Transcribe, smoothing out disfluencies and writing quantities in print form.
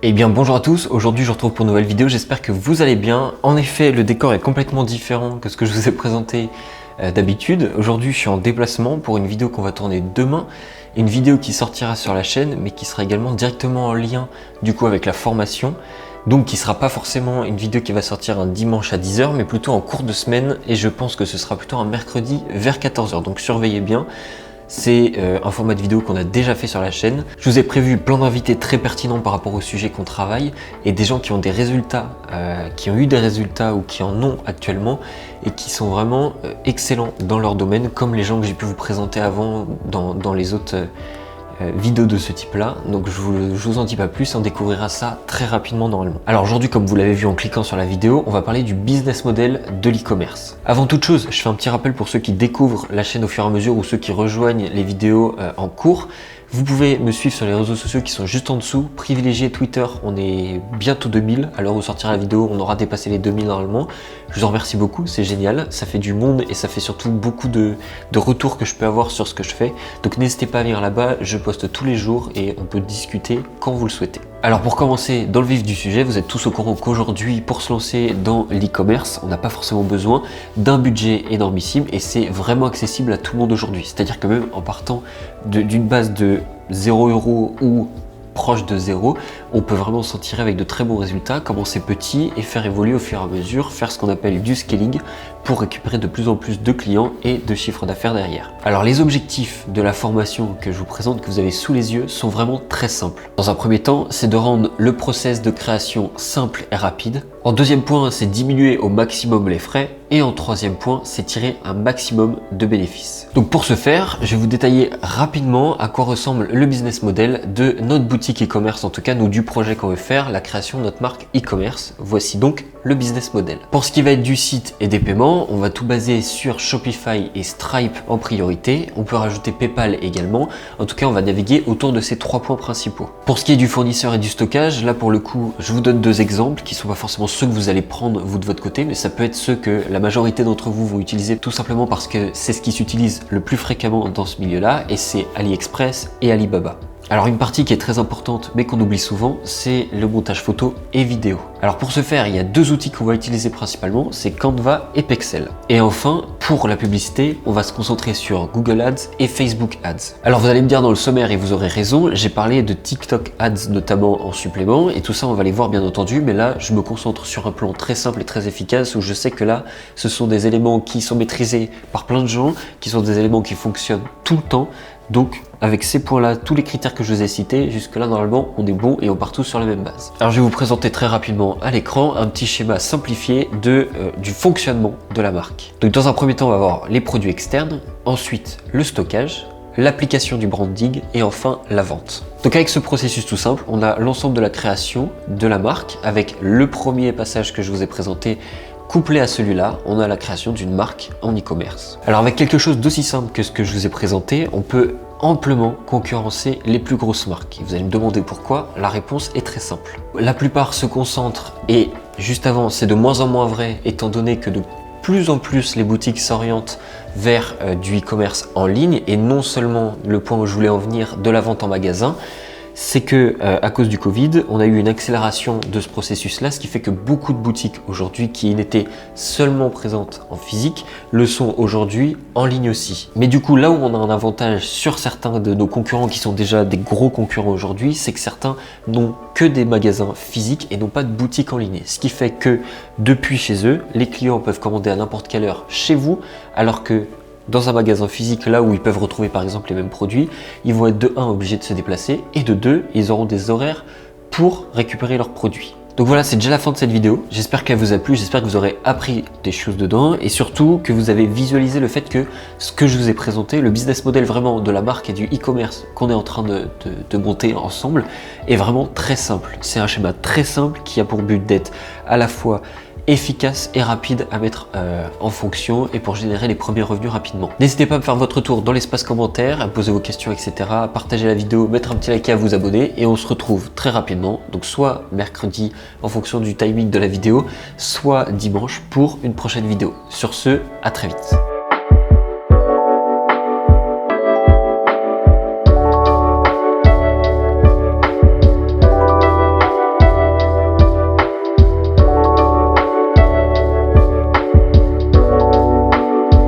Eh bien bonjour à tous, aujourd'hui je vous retrouve pour une nouvelle vidéo, j'espère que vous allez bien. En effet, le décor est complètement différent que ce que je vous ai présenté d'habitude. Aujourd'hui je suis en déplacement pour une vidéo qu'on va tourner demain, une vidéo qui sortira sur la chaîne mais qui sera également directement en lien du coup avec la formation. Donc qui sera pas forcément une vidéo qui va sortir un dimanche à 10 h mais plutôt en cours de semaine, et je pense que ce sera plutôt un mercredi vers 14 h, donc surveillez bien. C'est un format de vidéo qu'on a déjà fait sur la chaîne. Je vous ai prévu plein d'invités très pertinents par rapport au sujet qu'on travaille et des gens qui ont des résultats, qui ont eu des résultats ou qui en ont actuellement et qui sont vraiment excellents dans leur domaine, comme les gens que j'ai pu vous présenter avant dans les autres vidéos de ce type là. Donc je vous en dis pas plus, on découvrira ça très rapidement normalement. Alors aujourd'hui, comme vous l'avez vu en cliquant sur la vidéo, on va parler du business model de l'e-commerce. Avant toute chose, je fais un petit rappel pour ceux qui découvrent la chaîne au fur et à mesure ou ceux qui rejoignent les vidéos en cours. Vous pouvez me suivre sur les réseaux sociaux qui sont juste en dessous. Privilégiez Twitter, on est bientôt 2000. À l'heure où sortira la vidéo, on aura dépassé les 2000 normalement. Je vous en remercie beaucoup, c'est génial. Ça fait du monde et ça fait surtout beaucoup de retours que je peux avoir sur ce que je fais. Donc n'hésitez pas à venir là-bas, je poste tous les jours et on peut discuter quand vous le souhaitez. Alors pour commencer dans le vif du sujet, vous êtes tous au courant qu'aujourd'hui, pour se lancer dans l'e-commerce, on n'a pas forcément besoin d'un budget énormissime et c'est vraiment accessible à tout le monde aujourd'hui. C'est-à-dire que même en partant d'une base de 0 € ou proche de 0, on peut vraiment s'en tirer avec de très bons résultats, commencer petit et faire évoluer au fur et à mesure, faire ce qu'on appelle du scaling pour récupérer de plus en plus de clients et de chiffre d'affaires derrière. Alors les objectifs de la formation que je vous présente, que vous avez sous les yeux, sont vraiment très simples. Dans un premier temps, c'est de rendre le process de création simple et rapide. En deuxième point, c'est diminuer au maximum les frais. Et en troisième point, c'est tirer un maximum de bénéfices. Donc pour ce faire, je vais vous détailler rapidement à quoi ressemble le business model de notre boutique e-commerce, en tout cas nous du projet qu'on veut faire, la création de notre marque e-commerce. Voici donc le business model. Pour ce qui va être du site et des paiements, on va tout baser sur Shopify et Stripe en priorité. On peut rajouter PayPal également. En tout cas, on va naviguer autour de ces 3 points principaux. Pour ce qui est du fournisseur et du stockage, là pour le coup, je vous donne 2 exemples qui sont pas forcément ceux que vous allez prendre vous de votre côté, mais ça peut être ceux que la majorité d'entre vous vont utiliser tout simplement parce que c'est ce qui s'utilise le plus fréquemment dans ce milieu-là, et c'est AliExpress et Alibaba. Alors une partie qui est très importante mais qu'on oublie souvent, c'est le montage photo et vidéo. Alors pour ce faire, il y a 2 outils qu'on va utiliser principalement, c'est Canva et Pexel. Et enfin, pour la publicité, on va se concentrer sur Google Ads et Facebook Ads. Alors vous allez me dire dans le sommaire, et vous aurez raison, j'ai parlé de TikTok Ads notamment en supplément, et tout ça on va les voir bien entendu, mais là je me concentre sur un plan très simple et très efficace où je sais que là, ce sont des éléments qui sont maîtrisés par plein de gens, qui sont des éléments qui fonctionnent tout le temps. Donc avec ces points-là, tous les critères que je vous ai cités, jusque-là normalement on est bon et on part tous sur la même base. Alors je vais vous présenter très rapidement à l'écran un petit schéma simplifié du fonctionnement de la marque. Donc dans un premier temps, on va voir les produits externes, ensuite le stockage, l'application du branding et enfin la vente. Donc avec ce processus tout simple, on a l'ensemble de la création de la marque avec le premier passage que je vous ai présenté. Couplé à celui-là, on a la création d'une marque en e-commerce. Alors avec quelque chose d'aussi simple que ce que je vous ai présenté, on peut amplement concurrencer les plus grosses marques. Et vous allez me demander pourquoi, la réponse est très simple. La plupart se concentrent, et juste avant, c'est de moins en moins vrai, étant donné que de plus en plus les boutiques s'orientent vers du e-commerce en ligne, et non seulement le point où je voulais en venir de la vente en magasin, c'est que à cause du Covid, on a eu une accélération de ce processus-là, ce qui fait que beaucoup de boutiques aujourd'hui qui n'étaient seulement présentes en physique le sont aujourd'hui en ligne aussi. Mais du coup, là où on a un avantage sur certains de nos concurrents qui sont déjà des gros concurrents aujourd'hui, c'est que certains n'ont que des magasins physiques et n'ont pas de boutique en ligne. Ce qui fait que depuis chez eux, les clients peuvent commander à n'importe quelle heure chez vous, alors que dans un magasin physique, là où ils peuvent retrouver par exemple les mêmes produits, ils vont être de 1 obligés de se déplacer et de 2, ils auront des horaires pour récupérer leurs produits. Donc voilà, c'est déjà la fin de cette vidéo. J'espère qu'elle vous a plu, j'espère que vous aurez appris des choses dedans et surtout que vous avez visualisé le fait que ce que je vous ai présenté, le business model vraiment de la marque et du e-commerce qu'on est en train de monter ensemble, est vraiment très simple. C'est un schéma très simple qui a pour but d'être à la fois efficace et rapide à mettre en fonction et pour générer les premiers revenus rapidement. N'hésitez pas à me faire votre tour dans l'espace commentaire, à me poser vos questions, etc. à partager la vidéo, mettre un petit like et à vous abonner, et on se retrouve très rapidement, donc soit mercredi en fonction du timing de la vidéo, soit dimanche pour une prochaine vidéo. Sur ce, à très vite.